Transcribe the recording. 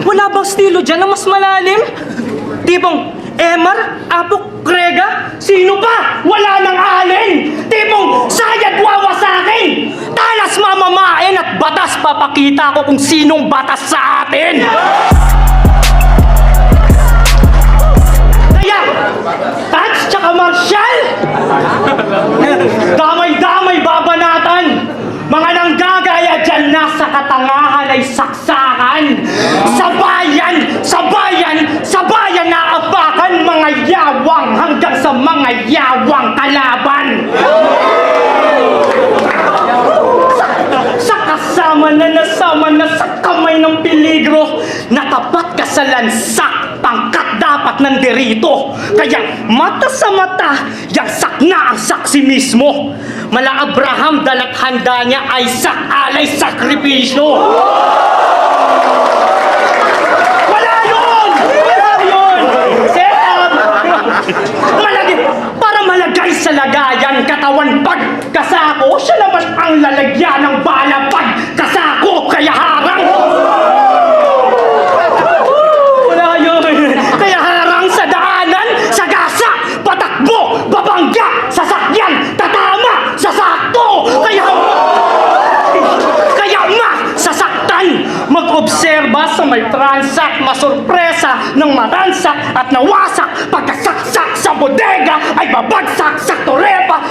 Wala bang estilo dyan na mas malalim? Tipong, Emar, Apok, Krega, sino pa? Wala nang alin! Tipong, sayad wawasakin! Talas mamamain at batas papakita ko kung sinong batas sa atin! Kaya, Tats tsaka Marshall! Damay-damay babanatan! Mga nanggagaya dyan nasa katangahan ay saksakan! Sa bayan naapakan mga yawang hanggang sa mga yawang kalaban! Sa kasama na sa kamay ng peligro, natapat ka sa lansak, pangkat dapat nandirito. Kaya mata sa mata, yagsak na ang saksi mismo. Mala Abraham dalat handa niya ay alay sakripisyo. Wala yun! Set up! Para malagay sa lagayan, katawan pagkasako, siya naman ang lalagyan ng bala pagkasako, kaya harang! Wala yun! Kaya harang sa daanan, sa gasa, patakbo, babangga, sasakyan, tatama, sasakto! Kaya sasaktan! Mag-obserba sa may transak, masurpresa ng maransak at nawasak, pagkasaksak sa bodega ay babagsak sa torepa.